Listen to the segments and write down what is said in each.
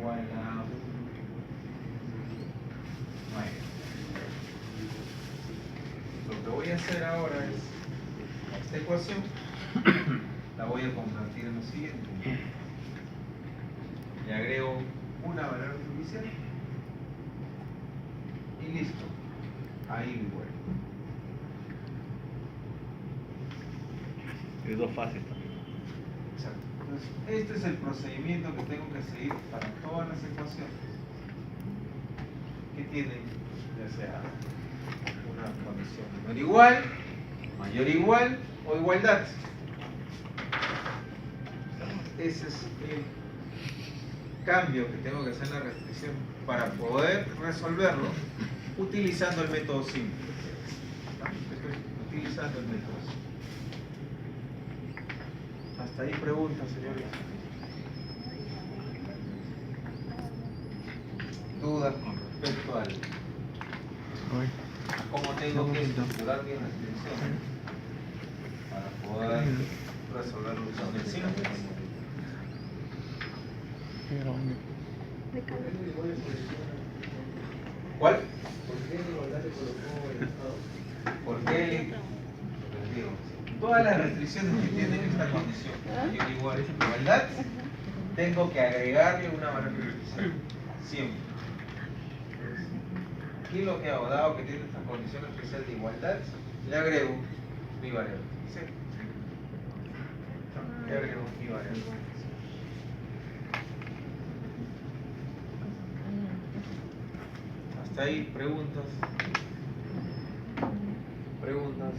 igual a 9. Lo que voy a hacer ahora es esta ecuación la voy a convertir en lo siguiente. Le agrego una variable artificial y listo. Ahí igual. Hay dos fases también. Exacto. Entonces, este es el procedimiento que tengo que seguir para todas las ecuaciones que tienen, ya sea una condición menor igual, mayor igual o igualdad. Ese es el cambio que tengo que hacer en la restricción para poder resolverlo utilizando el método simple. Estoy utilizando el método simple. Hasta ahí preguntas, señores. Dudas con respecto al cómo tengo que estructurar mis restricciones para poder resolver usando el simple. ¿Cuál? ¿Por qué? Todas las restricciones que tienen esta condición, mayor igual igualdad, tengo que agregarle una variable artificial. Siempre. Aquí lo que hago, dado que tiene esta condición especial de igualdad, le agrego mi variable artificial. Le agrego mi variable artificial. Hasta ahí, preguntas. Preguntas.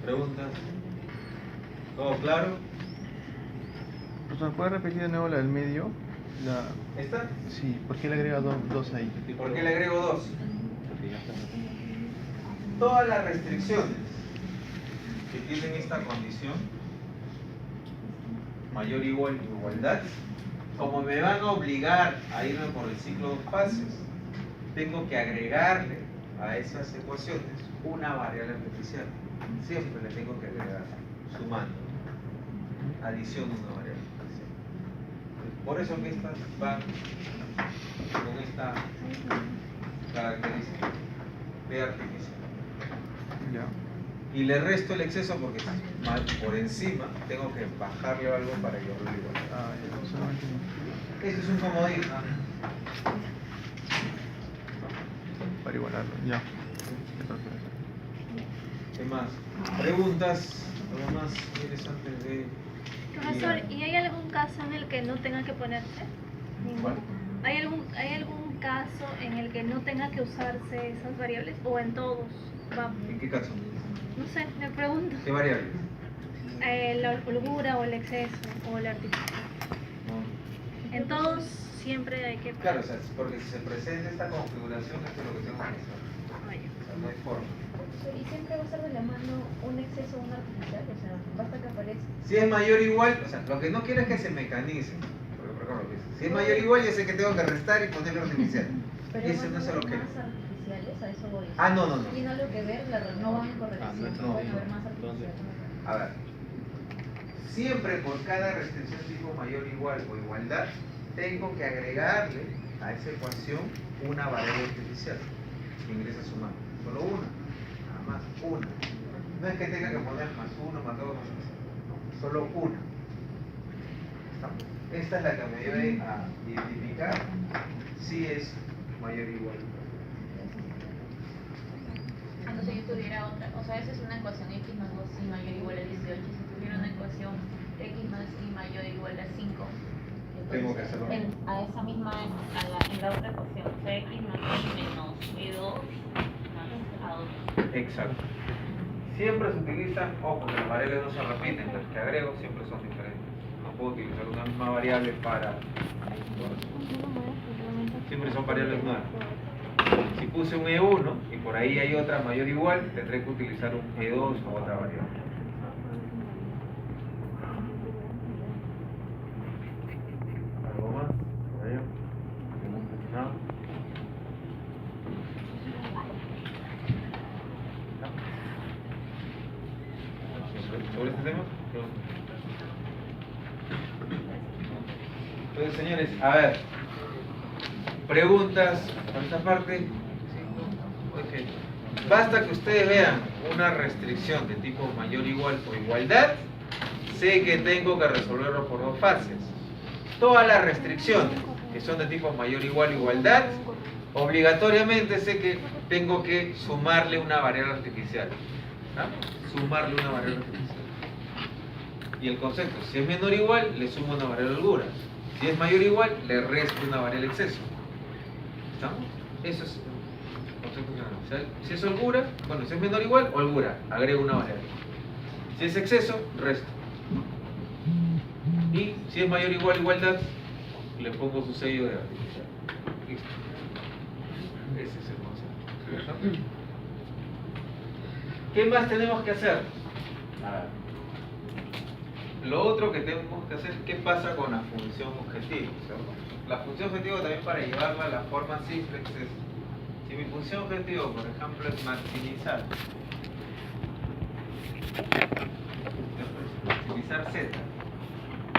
¿Preguntas? ¿Todo claro? Profesor, ¿puede repetir de nuevo la del medio? ¿Esta? Sí, ¿por qué le agrega dos ahí? ¿Por qué le agrego 2? Todas las restricciones que tienen esta condición, mayor igual igualdad, como me van a obligar a irme por el ciclo de fases, tengo que agregarle a esas ecuaciones una variable artificial. Siempre le tengo que agregar, sumando, adición de una variable artificial. Por eso que estas van con esta característica de artificial. Ya. Y le resto el exceso porque por encima tengo que bajarle algo para llevarlo igual. Ah, ya, solamente no. Eso es un comodín. Para igualarlo, ya. ¿Qué más? ¿Preguntas? ¿Algo más interesante de...? Profesor, ¿y hay algún caso en el que no tenga que ponerse? ¿Cuál? ¿Hay algún caso en el que no tenga que usarse esas variables? ¿O en todos? Vamos. ¿En qué caso? No sé, me pregunto. ¿Qué variable? La holgura o el exceso o el artificial. No. En todos siempre hay que... Claro, o sea, porque si se presenta esta configuración, esto es lo que tengo que hacer. Vaya. O sea, no hay forma. ¿Y siempre va a estar de la mano un exceso o un artificial? O sea, basta que aparezca. Si es mayor o igual, o sea, lo que no quiero es que se mecanice. Porque, por ejemplo, si es mayor o igual, ya sé que tengo que restar y ponerle artificial. Pero Y eso no van es a lo haber que... más artificiales, a eso voy. Ah, no, no, no. Tiene algo que ver, no van en correlación, no, pueden haber más entonces- artificiales. A ver, siempre por cada restricción tipo mayor, igual o igualdad, tengo que agregarle a esa ecuación una variable artificial que ingresa sumando. Solo una, nada más, una. No es que tenga que poner más uno, más dos, más tres. No, solo una. ¿Estamos? Esta es la que me ayuda a identificar si es mayor o igual. Entonces yo tuviera otra, o sea, esa es una ecuación x más 2y mayor o igual a 18. Si tuviera una ecuación x más y mayor o igual a 5, Tengo que hacerlo. a esa misma, en la otra ecuación, o sea, x más y menos b2 más a2. Exacto. Siempre se utiliza, ojo, que las variables no se repiten, las que agrego siempre son diferentes. No puedo utilizar una misma variable para... Siempre son variables nuevas. Si puse un E1 y por ahí hay otra mayor o igual, tendré que utilizar un E2 o otra variable. ¿Algo más? ¿Por allá? ¿No? ¿Sobre este tema? Entonces, señores, a ver, preguntas por esta parte. ¿Sí? Ok. Basta que ustedes vean una restricción de tipo mayor, igual o igualdad, sé que tengo que resolverlo por dos fases. Todas las restricciones que son de tipo mayor, igual o igualdad, obligatoriamente sé que tengo que sumarle una variable artificial. ¿No? Sumarle una variable artificial. Y el concepto, si es menor o igual, le sumo una variable holgura. Si es mayor o igual, le resto una variable exceso. ¿Estamos? Eso es el concepto general. O sea, si es holgura, bueno, si es menor o igual, holgura, agrego una variable. Si es exceso, resto. Y si es mayor o igual igualdad, le pongo su sello de artificial. Listo. Ese es el concepto. ¿Qué más tenemos que hacer? Lo otro que tenemos que hacer, ¿qué pasa con la función objetivo? ¿Cierto? La función objetivo también, para llevarla a la forma simple, es, si mi función objetivo, por ejemplo, es maximizar, z,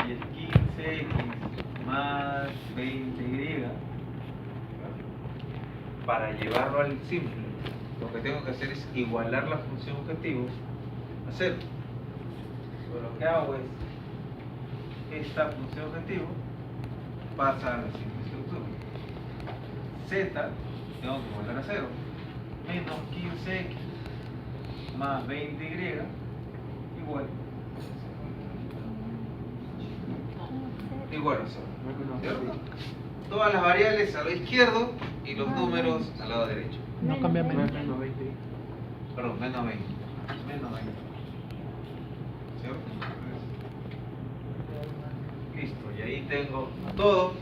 y es 15x más 20y, para llevarlo al simple, lo que tengo que hacer es igualar la función objetivo a 0. Pero lo que hago es, esta función objetivo pasa a la siguiente estructura. Z tengo que igualar a 0. Menos 15x más 20y igual a 0. ¿Cierto? Todas las variables al lado izquierdo y los números al lado derecho. No cambia menos. Perdón, menos 20. Menos 20. ¿Cierto? Listo, y ahí tengo todo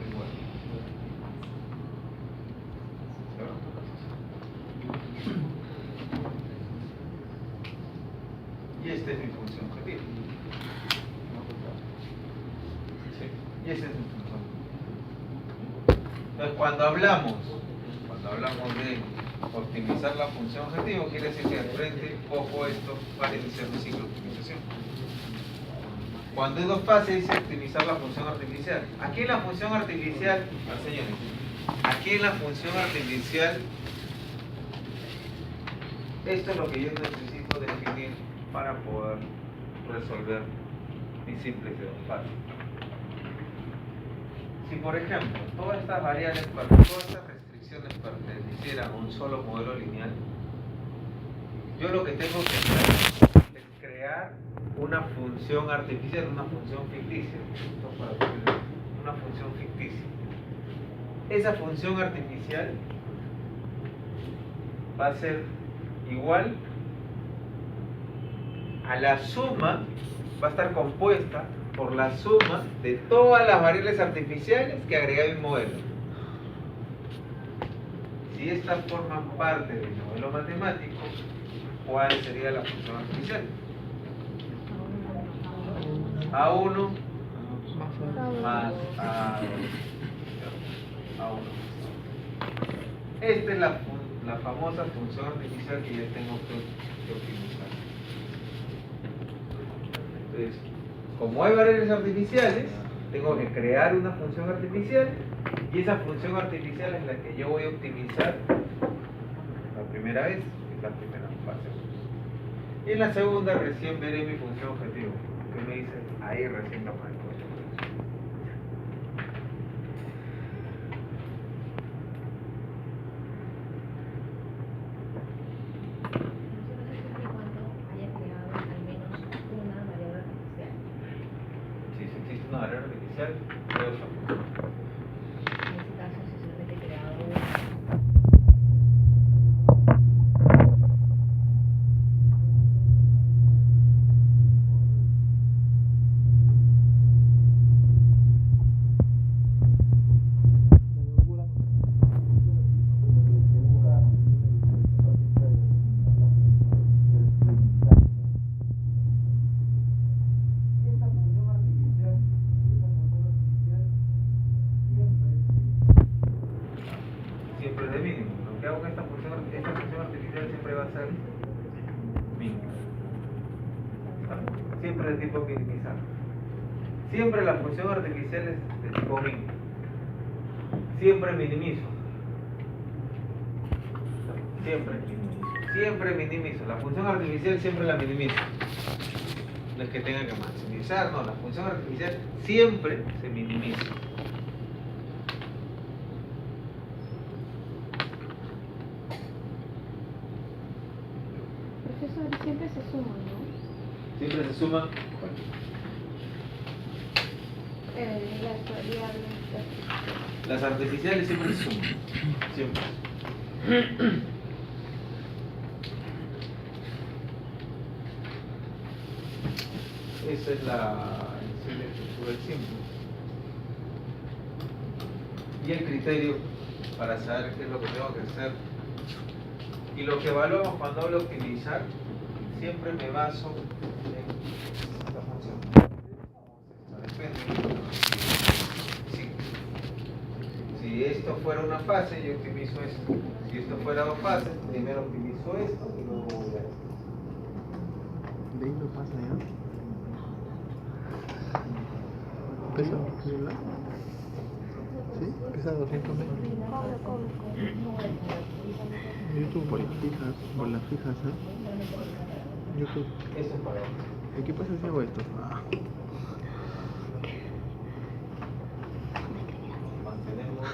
igual. ¿Cierto? Y esta es mi función objetiva. Sí, y esa es mi función. Entonces, cuando hablamos de optimizar la función objetivo, quiere decir que al frente, ojo esto, va a iniciar un ciclo de optimización. Cuando hay dos fases, dice optimizar la función artificial. Aquí en la función artificial, señores, aquí en la función artificial, esto es lo que yo necesito definir para poder resolver mis simples de dos fases. Si por ejemplo, todas estas variables, todas estas restricciones pertenecieran a un solo modelo lineal, yo lo que tengo que hacer es crear una función artificial, una función ficticia. Una función ficticia. Esa función artificial va a ser igual a la suma, va a estar compuesta por la suma de todas las variables artificiales que agregué a mi modelo. Si estas forman parte del modelo matemático, ¿cuál sería la función artificial? A1 más A2. Esta es la famosa función artificial que yo tengo que optimizar. Entonces, como hay variables artificiales, tengo que crear una función artificial y esa función artificial es la que yo voy a optimizar la primera vez, en la primera fase. Y en la segunda recién veré mi función objetivo. ¿Qué me dice? Ahí recién lo marco. Si existe una variable artificial, creo que siempre es de mínimo. Lo que hago con esta función artificial siempre va a ser mínimo. Siempre de tipo minimizar. Siempre la función artificial es de tipo min. Siempre minimizo. Siempre minimizo. Siempre minimizo. La función artificial siempre la minimizo. No es que tenga que maximizar, no. La función artificial siempre se minimiza. Profesor, siempre se suma, ¿no? Siempre se suma. Las variables. Las artificiales siempre se suman. Siempre. Esa es la estructura del simple. Y el criterio para saber qué es lo que tengo que hacer. Y lo que evaluamos cuando hablo de optimizar, siempre me baso en esta función. Depende. Si esto fuera una fase, yo optimizo esto. Si esto fuera dos fases, primero optimizo esto y luego voy a esto. De ahí no pasa ya. ¿Pesa el celular? ¿Sí? Pesa 220. YouTube por las fijas, ¿eh? YouTube. Eso es para esto. ¿Y qué pasa si hago esto? Mantenemos.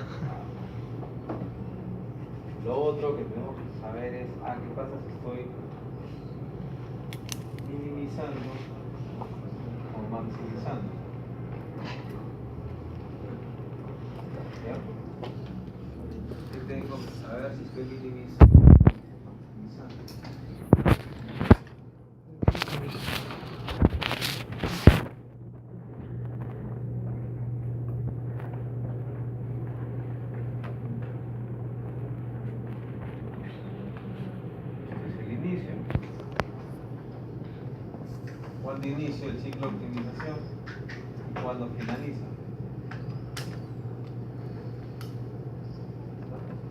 Lo otro que tenemos que saber es, ¿qué pasa si estoy minimizando o maximizando? ¿Ya? Yo tengo que saber si estoy minimizando o maximizando. Cuando inicio el ciclo de optimización y cuando finaliza.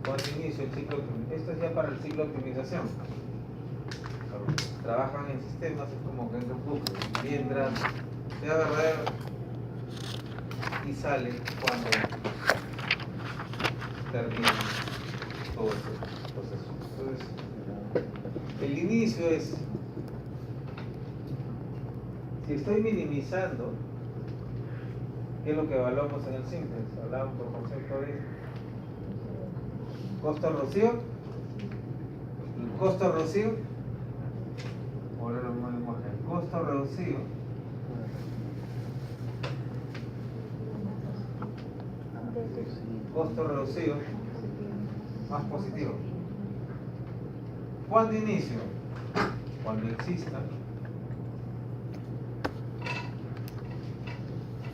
Cuando inicio el ciclo de optimización. Esto es ya para el ciclo de optimización. Trabajan en sistemas, es como que entran bucles. Mientras sea verdadero y sale cuando termina todo ese proceso. Entonces, el inicio es. Si estoy minimizando, ¿qué es lo que evaluamos en el simple? Hablamos por concepto de costo rocío. El costo rocío, ahora lo ponemos acá. El costo reducido más positivo. ¿Cuándo inicio? Cuando exista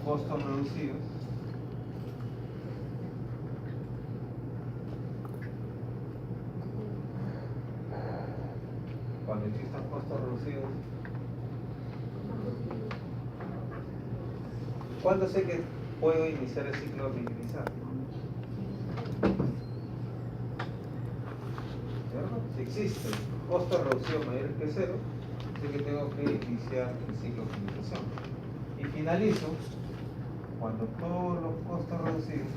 costos reducidos cuando existan costos reducidos. ¿Cuándo sé que puedo iniciar el ciclo de minimizar? Si existe costo reducido mayor que cero, sé que tengo que iniciar el ciclo de optimización. Y finalizo cuando todos los costos reducidos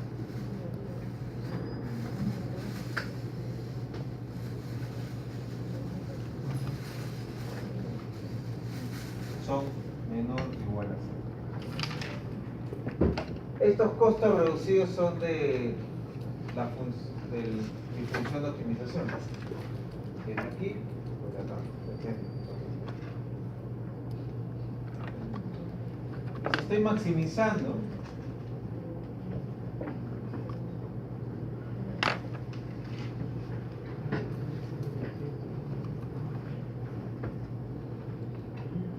son menor o igual a cero. Estos costos reducidos son de mi función de optimización. Es aquí o de acá. Y si estoy maximizando,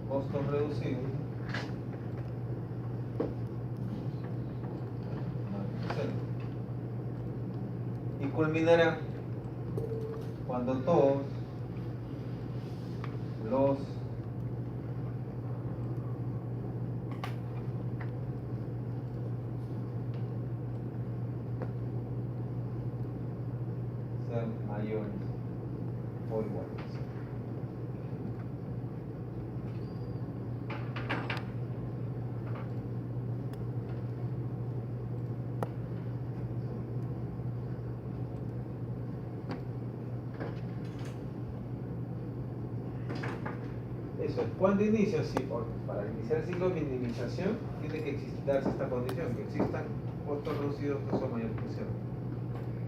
costos reducidos, y culminará cuando todos los sean mayores o iguales. Eso es. ¿Cuándo inicio? Sí, para iniciar el ciclo de minimización tiene que darse esta condición, que existan costos reducidos que son mayores que cero.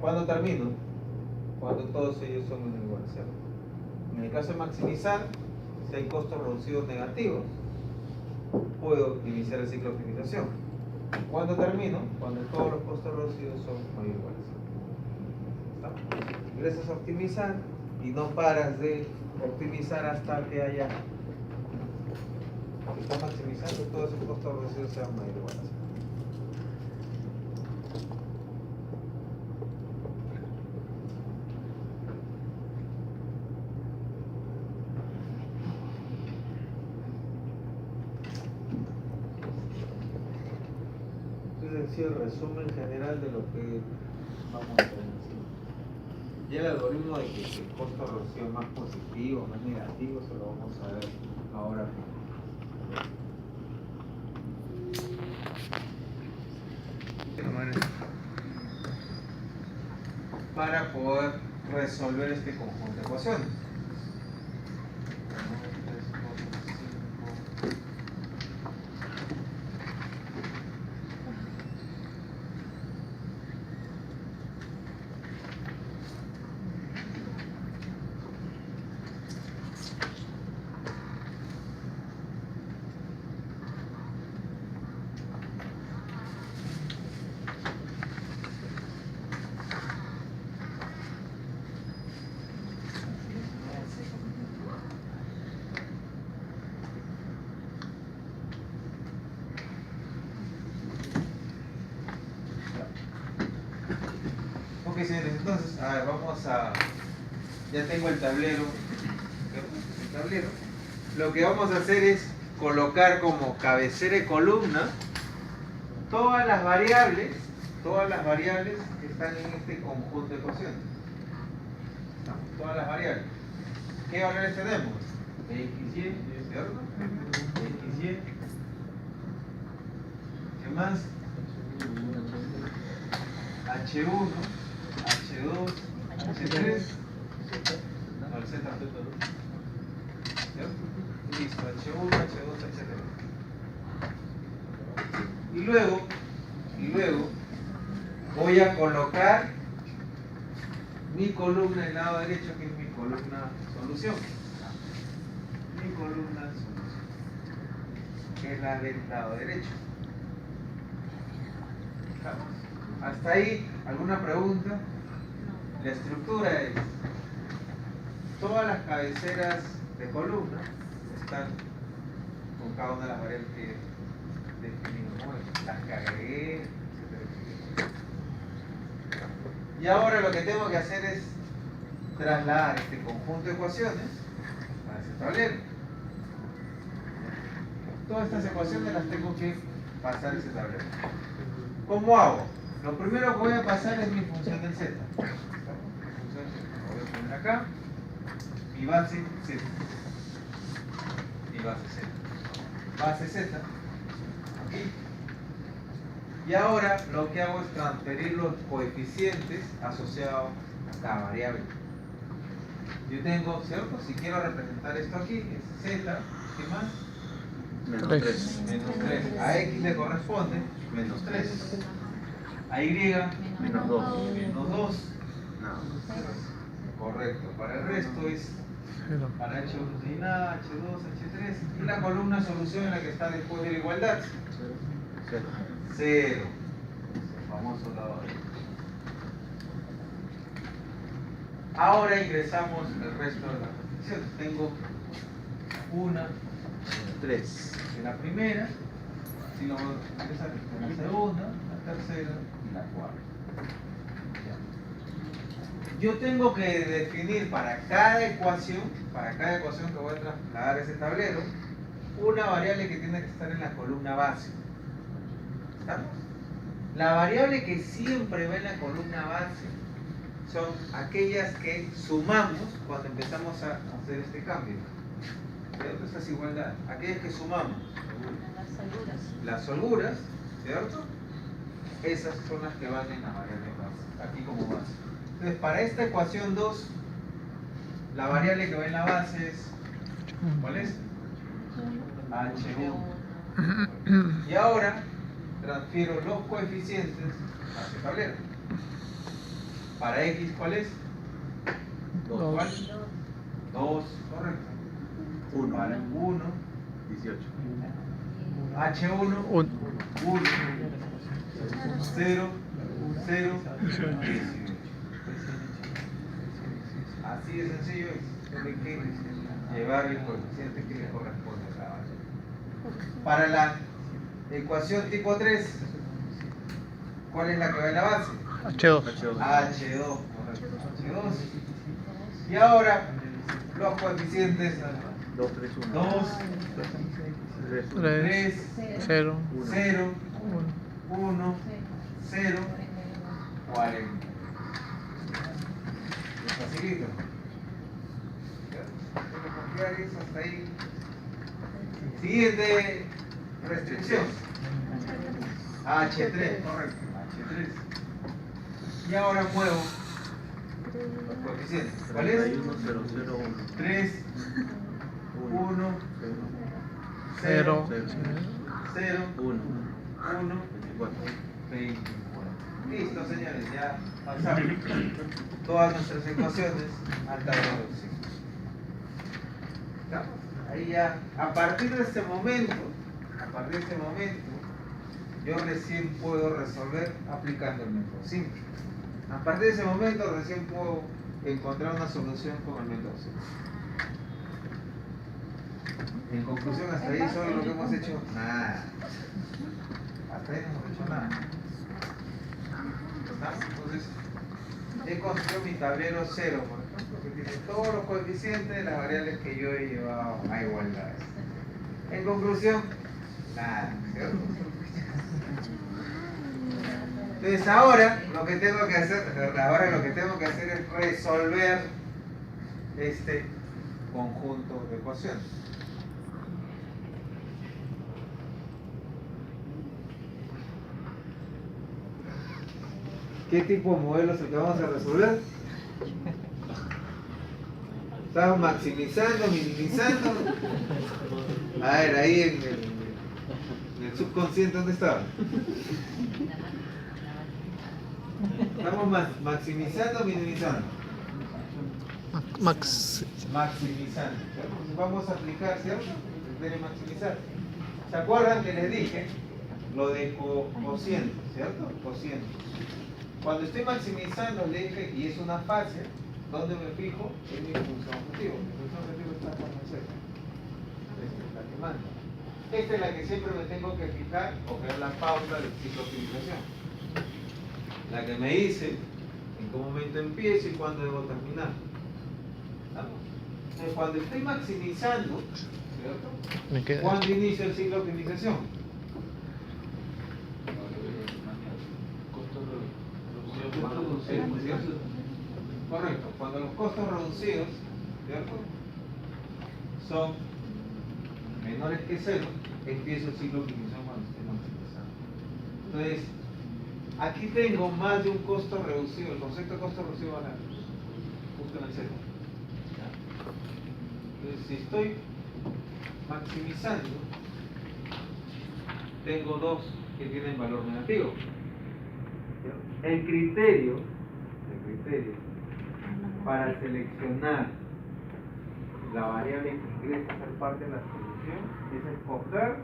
¿Cuándo termino? Cuando todos ellos son igual a cero. En el caso de maximizar, si hay costos reducidos negativos, puedo iniciar el ciclo de optimización. ¿Cuándo termino? Cuando todos los costos reducidos son mayores o iguales a cero. ¿Estamos? Ingresas a optimizar y no paras de optimizar hasta que haya que está maximizando todos esos costos reducidos sean mayores o iguales a cero. El resumen general de lo que vamos a hacer. Y el algoritmo de que el costo reducido es más positivo, más negativo, se lo vamos a ver ahora. Para poder resolver este conjunto de ecuaciones. Ok, señores, entonces, a ver, vamos a... Ya tengo el tablero. El tablero. Lo que vamos a hacer es colocar como cabecera y columna todas las variables que están en este conjunto de ecuaciones. Todas las variables. ¿Qué variables tenemos? X, Y, ¿cierto? X, Y. ¿Qué más? H1, H2, H3, no, el Z, ¿cierto? Listo, H1, H2, H3. Y luego voy a colocar mi columna del lado derecho, que es mi columna solución. Mi columna solución, que es la del lado derecho. Hasta ahí, ¿alguna pregunta? La estructura es, todas las cabeceras de columna están con cada una de las variables que definimos, las que agregué, etc. Y ahora lo que tengo que hacer es trasladar este conjunto de ecuaciones a ese tablero. Todas estas ecuaciones las tengo que pasar a ese tablero. ¿Cómo hago? Lo primero que voy a pasar es mi función del z. Mi función del z. Lo voy a poner acá. Mi base z. Mi base z. Base z. Aquí. Y ahora lo que hago es transferir los coeficientes asociados a cada variable. Yo tengo, ¿cierto? Si quiero representar esto aquí, es z. ¿Qué más? Menos 3. Menos 3. A x le corresponde menos 3. A y Menos 2. menos 2. No. Correcto. Para el resto es Cero. para H1 sin nada, H2, H3. Y la columna solución en la que está después de la igualdad. 0. 0. El famoso lado derecho. Ahora ingresamos el resto de las reflexiones. Tengo 1, 3 en la primera, si lo voy a ingresar en la segunda, la tercera y la cuarta. Yo tengo que definir para cada ecuación que voy a trasladar a ese tablero, una variable que tiene que estar en la columna base. ¿Estamos? La variable que siempre va en la columna base son aquellas que sumamos cuando empezamos a hacer este cambio. ¿Cierto? Estas igualdades. Aquellas que sumamos. Las holguras, ¿cierto? Esas son las que van en la variable base, aquí como base. Entonces, para esta ecuación 2, la variable que va en la base es, ¿cuál es? H1. Y ahora transfiero los coeficientes a este tablero. Para X, ¿cuál es? 2. ¿Cuál? 2, correcto. 1. Para 1, 18. H1, 1, 0, 0, 18. Así de sencillo es. Tiene que llevar el coeficiente que le corresponde a cada variable. Para la ecuación tipo 3, ¿cuál es la que va en la base? H2. H2, correcto. H2. Y ahora los coeficientes 2, 3, 1. 2, 3, 0. 0, 1, 0, 40. Facilito. Tengo que confiar eso hasta ahí. Siguiente restricción. H3, correcto. H3. Y ahora muevo los coeficientes. ¿Cuál es? 31, 0, 0, 1. 3, 1, 0, 0, 0, 1. 1, 24. 24. Listo, señores, ya pasamos todas nuestras ecuaciones al tablero de opción. ¿Estamos? Ahí ya, a partir de este momento, yo recién puedo resolver aplicando el método simple. A partir de ese momento recién puedo encontrar una solución con el método simple. En conclusión, hasta ahí solo lo que hemos hecho, nada. Hasta ahí no hemos hecho nada. ¿Estamos? Entonces, he construido mi tablero 0, por ejemplo, que tiene todos los coeficientes de las variables que yo he llevado a igualdades. En conclusión, nada, ¿cierto? Entonces ahora lo que tengo que hacer es resolver este conjunto de ecuaciones. ¿Qué tipo de modelo es el que vamos a resolver? Estamos maximizando, minimizando. A ver, ahí en el subconsciente, ¿dónde estaba? Estamos maximizando, minimizando. Maximizando. ¿Cierto? Vamos a aplicar, ¿cierto? El criterio maximizar. ¿Se acuerdan que les dije lo de cociente, ¿cierto? Cociente. Cuando estoy maximizando, le dije, y es una fase, ¿dónde me fijo? En mi función objetivo. Mi función objetivo está con el Z. Esta es la que manda. Esta es la que siempre me tengo que fijar, o que es la pauta del ciclo de optimización. La que me dice en qué momento empiezo y cuándo debo terminar. ¿Estamos? Entonces, cuando estoy maximizando, ¿cierto? ¿Cuándo inicio el ciclo de optimización? Correcto, cuando los costos reducidos, ¿cierto?, son menores que 0, empiezo el ciclo de optimización cuando estoy maximizando. Entonces, aquí tengo más de un costo reducido. El concepto de costo reducido va a ganar justo en el centro. Entonces, si estoy maximizando, tengo dos que tienen valor negativo. El criterio para seleccionar la variable que ingresa a ser parte de la solución es escoger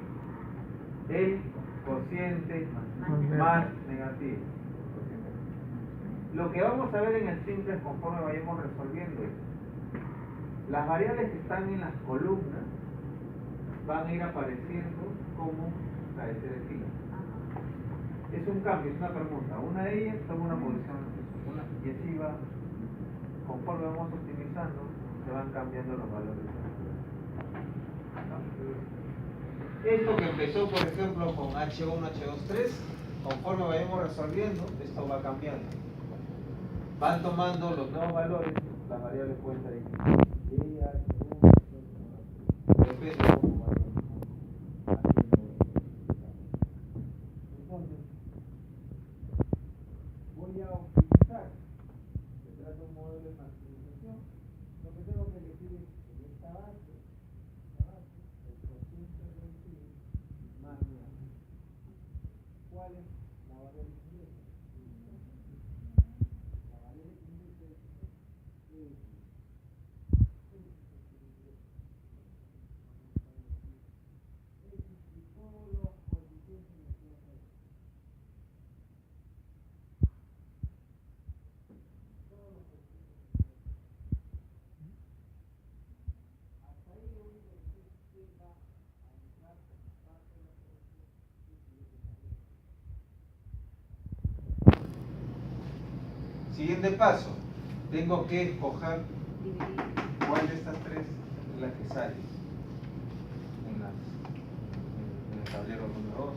el cociente más negativo. Lo que vamos a ver en el simple conforme vayamos resolviendo es las variables que están en las columnas van a ir apareciendo como cabeza de fila. Es un cambio, es una pregunta. Una de ellas toma una posición y así va, conforme vamos optimizando, se van cambiando los valores. Esto que empezó, por ejemplo, con H1, H2, 3, conforme vayamos resolviendo, esto va cambiando. Van tomando los nuevos valores, las variables pueden ser X, Y, H1, depende de cómo vayan haciendo. Entonces, voy a optimizar. Se trata de un modelo de maximización. Lo que tengo que elegir es en esta base, el cociente Siguiente paso, tengo que escoger cuál de estas tres es la que sale en el tablero número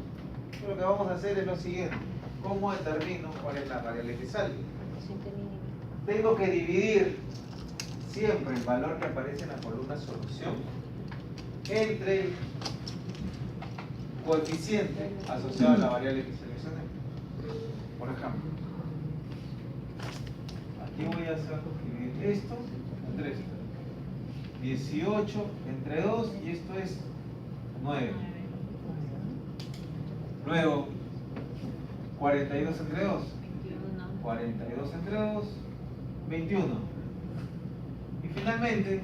2. Lo que vamos a hacer es lo siguiente. ¿Cómo determino cuál es la variable que sale? Tengo que dividir siempre el valor que aparece en la columna solución entre el coeficiente asociado a la variable que seleccioné. Por ejemplo, aquí voy a hacer dividir esto entre esto. 18 entre 2 y esto es 9. Luego, 42 entre 2. 42 entre 2, 21. Y finalmente,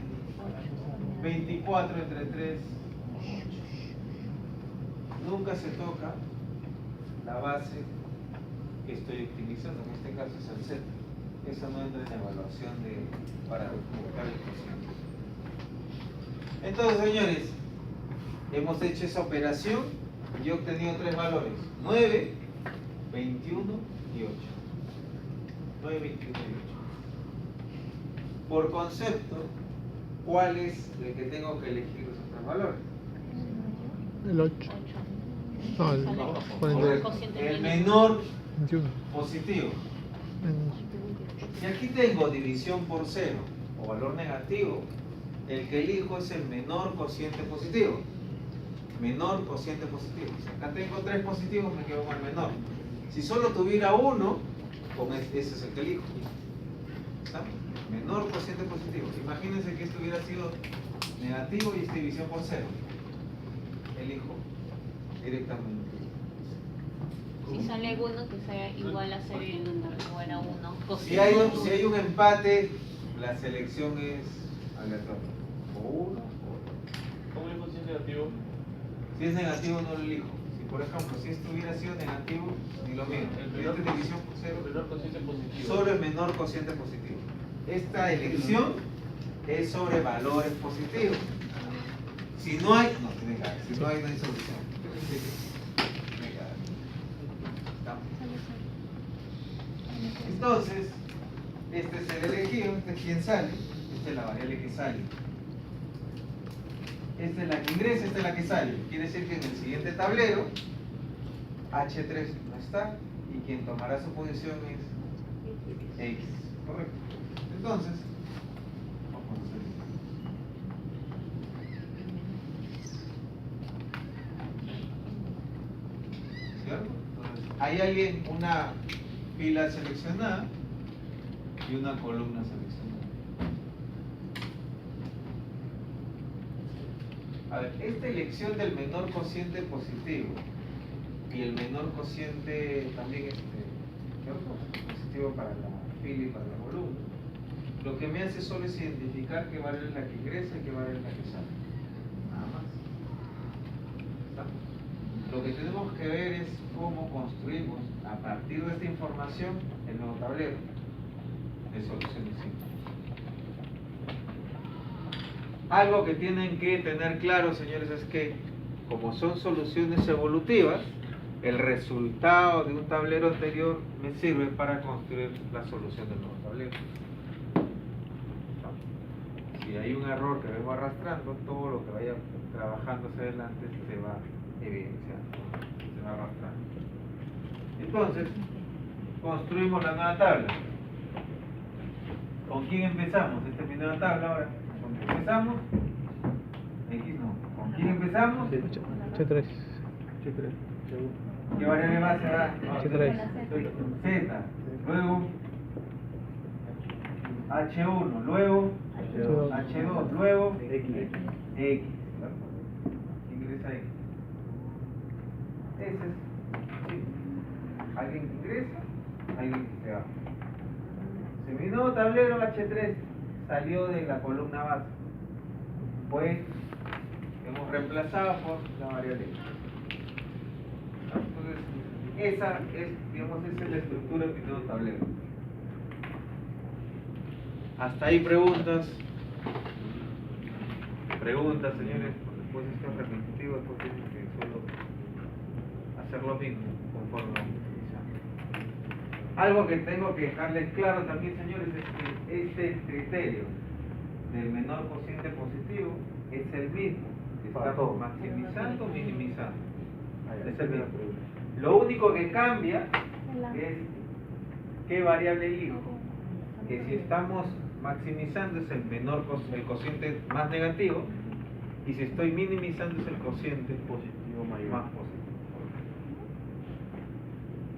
24 entre 3, 8. Nunca se toca la base que estoy optimizando, en este caso es el Z. Eso no entra en la evaluación para buscar el cociente. Entonces, señores, hemos hecho esa operación y he obtenido tres valores: 9, 21 y 8. 9, 21 y 8. Por concepto, ¿cuál es el que tengo que elegir esos tres valores? El 8. No, el Correcto. El menor 21. positivo. Menos. Y aquí tengo división por 0 o valor negativo. El que elijo es el menor cociente positivo. Menor cociente positivo. Si acá tengo 3 positivos, me quedo con el menor. Si solo tuviera uno, con ese es el que elijo. ¿Está? Menor cociente positivo. Imagínense que esto hubiera sido negativo y esta división por 0. Elijo directamente. Si sale alguno que sea igual a 0 y el número igual a 1. Si hay un empate, la selección es aleatoria. O uno o otro. ¿Cómo elijo si es negativo? Si es negativo, no lo elijo. Si, por ejemplo, si esto hubiera sido negativo, ni lo mismo. El menor, Esta división por 0, el menor cociente positivo. sobre el menor cociente positivo. Esta elección es sobre valores positivos. Si no hay, no tiene que haber. Si no hay, no hay solución. Tiene que haber. ¿Estamos? Entonces, este es el elegido, este es quien sale, esta es la variable que sale. Esta es la que ingresa, esta es la que sale. Quiere decir que en el siguiente tablero, H3 no está y quien tomará su posición es X. Correcto. Entonces, vamos a hacer esto. ¿Cierto? Entonces, hay alguien, una fila seleccionada y una columna seleccionada. A ver, esta elección del menor cociente positivo y el menor cociente también positivo para la fila y para la columna, lo que me hace solo es identificar qué variable es la que ingresa y qué variable es la que sale. Nada más. ¿Está? Lo que tenemos que ver es cómo construimos a partir de esta información el nuevo tablero de soluciones simples. Algo que tienen que tener claro, señores, es que como son soluciones evolutivas, el resultado de un tablero anterior me sirve para construir la solución del nuevo tablero. Si hay un error que vengo arrastrando, todo lo que vaya trabajando hacia adelante se va evidenciando, se va arrastrando. Entonces, construimos la nueva tabla. ¿Con quién empezamos? Esta es mi nueva tabla ahora. ¿Con quién empezamos? X no. ¿Con quién empezamos? H3. ¿Qué variable base va? H3. Z. Luego H1. Luego H2. Luego X. ¿Verdad? Ingresa X. Ese es. ¿Sí? Alguien que ingresa, alguien que se va. Si mi nuevo tablero H3 salió de la columna base, pues hemos reemplazado por la variable X. Entonces, esa es la estructura de mi nuevo tablero. Hasta ahí preguntas. Preguntas, señores, después esto es repetitivo, después tengo que solo hacer lo mismo conforme vamos utilizando. Algo que tengo que dejarles claro también, señores, es que este criterio del menor cociente positivo es el mismo. Estamos maximizando o minimizando. Es el mismo. Lo único que cambia es qué variable elijo. Que si estamos maximizando es el menor, el cociente más negativo, y si estoy minimizando es el cociente Positivo mayor. más positivo.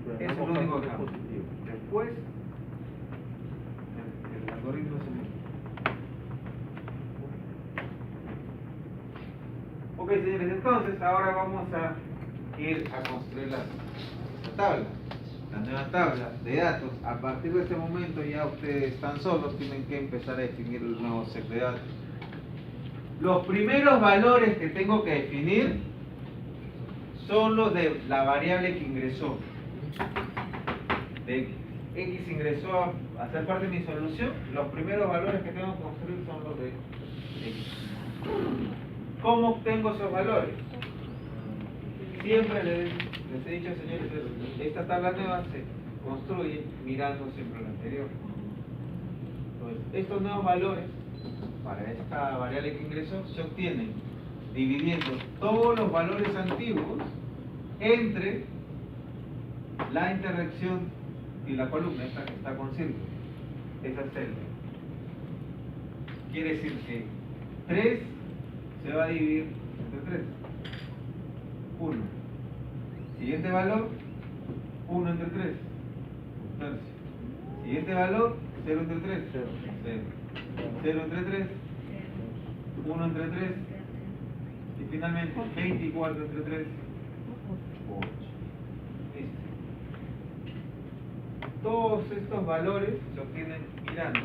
Pero Eso es ambos lo único que casos cambia. positivo. Después, el algoritmo es el mismo. Ok, señores, entonces ahora vamos a ir a construir la tabla, la nueva tabla de datos. A partir de este momento ya ustedes están solos, tienen que empezar a definir el nuevo set de datos. Los primeros valores que tengo que definir son los de la variable que ingresó. De X ingresó a ser parte de mi solución, los primeros valores que tengo que construir son los de X. ¿Cómo obtengo esos valores? Siempre les he dicho, señores, esta tabla nueva se construye mirando siempre lo anterior. Entonces, estos nuevos valores, para esta variable que ingresó, se obtienen dividiendo todos los valores antiguos entre la interacción y la columna, esta que está con círculo, esa celda. Quiere decir que 3 se va a dividir entre 3. 1. Siguiente valor, 1 entre 3. Un tercio. Siguiente valor, 0 entre 3. 0. 0 entre 3. 1 entre 3. Y finalmente, 24 entre 3. 8. Listo. Todos estos valores se obtienen mirando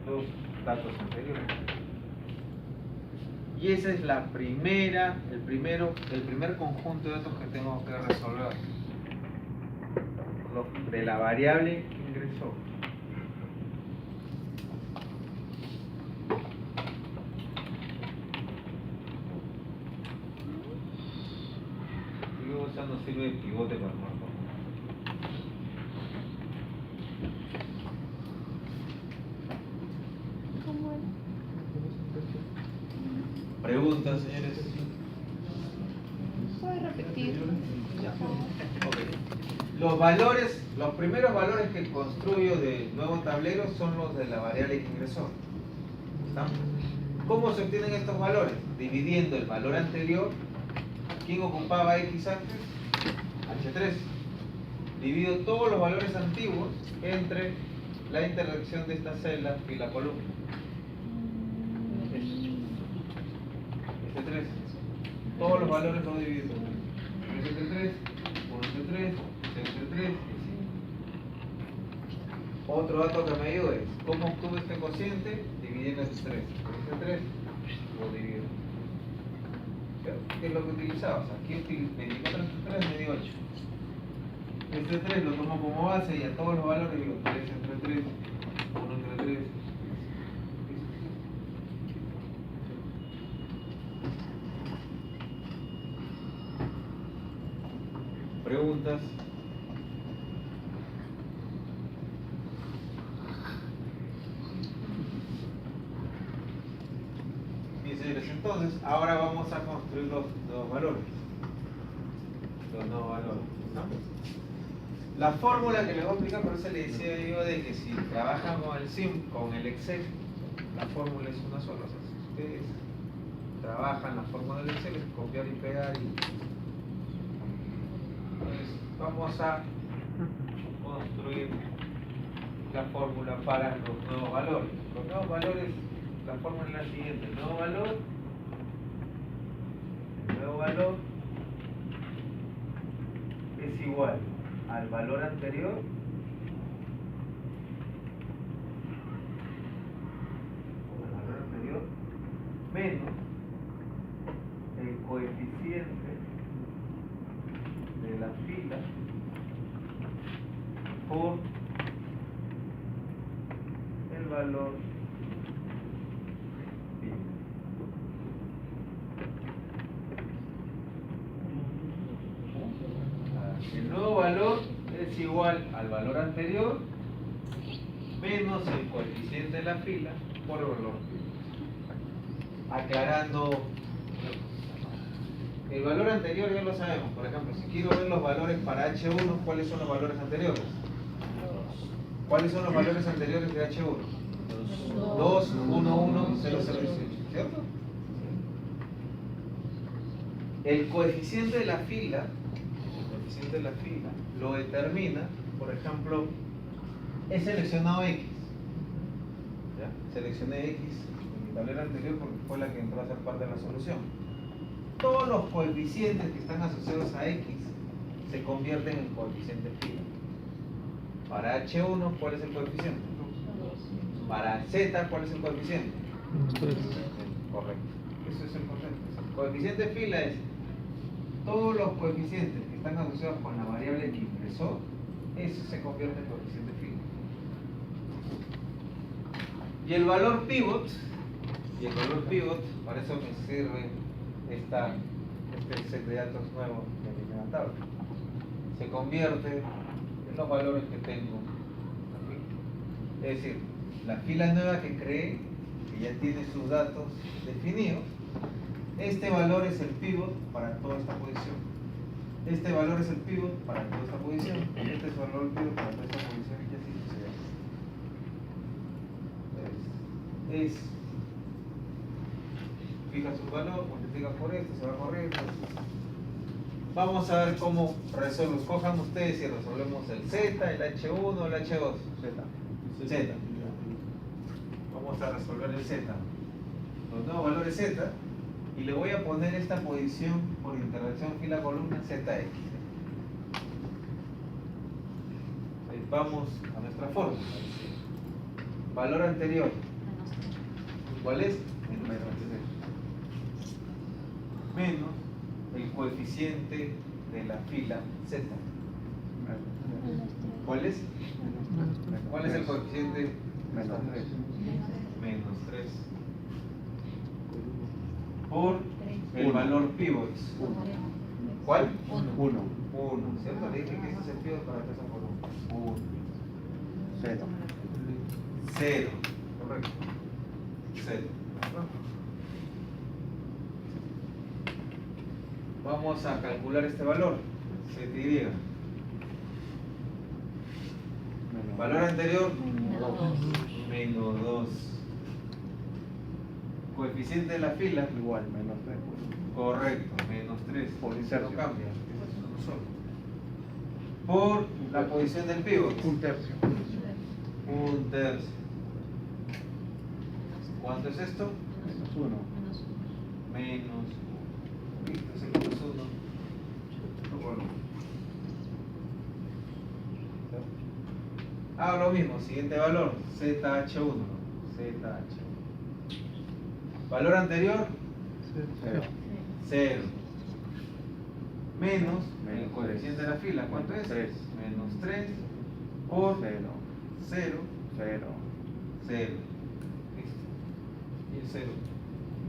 los datos anteriores. Y esa es la primera, el primer conjunto de datos que tengo que resolver. De la variable que ingresó. Y luego ya nos sirve de pivote para marcar. ¿Preguntas, señores? ¿Puedes repetir? Ya. Okay. Los primeros valores que construyo del nuevo tablero son los de la variable que ingresó. ¿Está? ¿Cómo se obtienen estos valores? Dividiendo el valor anterior. ¿Quién ocupaba X antes? H3. Divido todos los valores antiguos entre la interacción de esta celda y la columna. Este 3. Todos los valores los divido. 3 entre 3, 1 entre 3, 0 entre 3. Otro dato que me ayuda es cómo obtuve este cociente dividiendo este 3. Este 3 lo divido. ¿Qué es lo que utilizaba? O sea, aquí 24 entre 3 me dio 8. Este 3 lo tomo como base y a todos los valores digo 3 entre 3, 1 entre 3. ¿Preguntas? Bien, señores, entonces ahora vamos a construir los nuevos valores. Los nuevos valores, ¿no? La fórmula que les voy a explicar, por eso les decía yo de que si trabajan con el SIM, con el Excel, la fórmula es una sola. O sea, si ustedes trabajan la fórmula del Excel, es copiar y pegar y... Entonces, vamos a construir la fórmula para los nuevos valores. Los nuevos valores, la fórmula es la siguiente. El nuevo valor es igual al valor anterior menos el coeficiente de la fila por el valor pi. El nuevo valor es es igual al valor anterior menos el coeficiente de la fila por el valor pivot. Aclarando, el valor anterior ya lo sabemos. Por ejemplo, si quiero ver los valores para H1, ¿cuáles son los valores anteriores? ¿Cuáles son los valores anteriores de H1? 2, 1, 1, 0, 0, 18, ¿cierto? El coeficiente de la fila, lo determina, por ejemplo, he seleccionado X. ¿Ya? Seleccioné X en mi tablera anterior porque fue la que entró a ser parte de la solución. Todos los coeficientes que están asociados a X se convierten en coeficiente fila. Para H1, ¿cuál es el coeficiente? Para Z, ¿cuál es el coeficiente? Correcto. Eso es importante. El coeficiente fila es todos los coeficientes que están asociados con la variable que ingresó, eso se convierte en coeficiente fila. Y el valor pivot, para eso me sirve este set de datos nuevo de mi primera tabla. Se convierte en los valores que tengo aquí. Es decir, la fila nueva que creé, que ya tiene sus datos definidos, este valor es el pivot para toda esta posición. Este valor es el pivot para toda esta posición. Este es el valor del pivot para toda esta posición y así sucesivamente. Fija su valor, multiplica por esto, se va a correr. Vamos a ver cómo resuelvo. Cojan ustedes y resolvemos el Z, el H1, el H2. Z. Vamos a resolver el Z. Los nuevos valores Z. Y le voy a poner esta posición por interacción fila-columna ZX. Vamos a nuestra fórmula. Valor anterior. ¿Cuál es? Menos el coeficiente de la fila Z. ¿Cuál es? ¿Cuál es el coeficiente? Menos 3. Menos 3. Por el valor pivot. ¿Cuál? 1. 1. ¿Cierto? Le dije que ese es el pivot para esa columna. 1. 0. 0. Correcto. 0. Vamos a calcular este valor. ZY. Valor anterior. Menos 2. Coeficiente de la fila. Igual, menos 3. Correcto, menos 3. Por No inserción. cambia. Es uno solo. Por la posición del pivot. 1 tercio. 1 tercio. ¿Cuánto es esto? Menos 1. Menos. Listo, es el menos 1. Lo mismo, siguiente valor, ZH1. Valor anterior, 0. 0. Menos el Menos coeficiente de la fila, ¿cuánto es? 3. Menos 3 por 0. 0, 0. 0. Listo. Y el 0.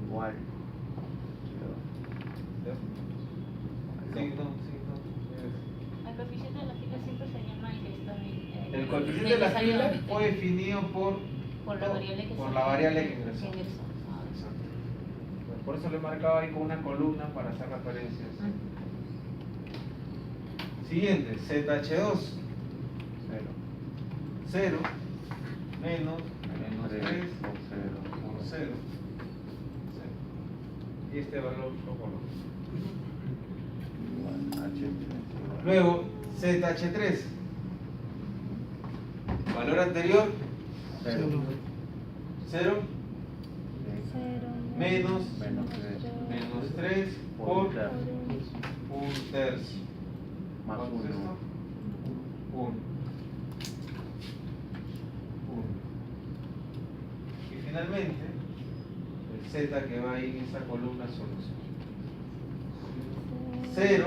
Igual. Signo. El coeficiente de la fila siempre se llama el que está en El coeficiente de la fila fue definido por la variable que por se- la variable que ingresó. que ingresó. Exacto. Pues por eso lo he marcado ahí con una columna para hacer referencias. Siguiente, ZH2. 0 menos 3 por 0. por 0. Y este valor lo coloco. Igual, H3. Luego, ZH3. Valor anterior, 0. 0 menos Menos 3. menos 3 por 1 tercio. Más ¿Cuánto es 1. esto? 1. Y finalmente, el Z que va ahí en esa columna solución. 0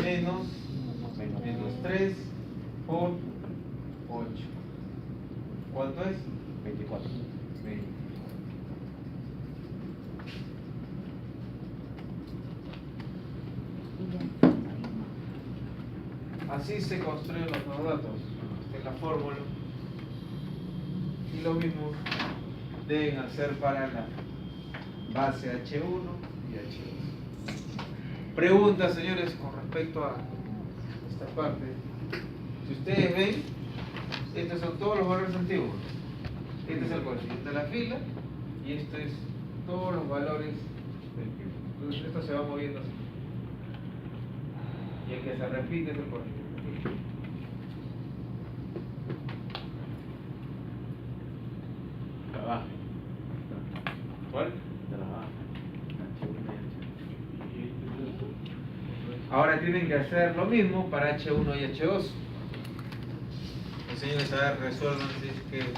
menos menos 3 por 8. ¿Cuánto es? 24. 20. Así se construyen los nuevos datos. Esta es la fórmula. Y lo mismo deben hacer para la base H1 y H2. Preguntas, señores, con respecto a esta parte. Si ustedes ven, estos son todos los valores antiguos. Este es el coeficiente de la fila y esto es todos los valores del tiempo. Entonces esto se va moviendo así. Y el que se repite es el coeficiente. Trabajo. ¿Cuál? Trabajo. Ahora tienen que hacer lo mismo para H1 y H2. Señores, a ver, resuelvan si es que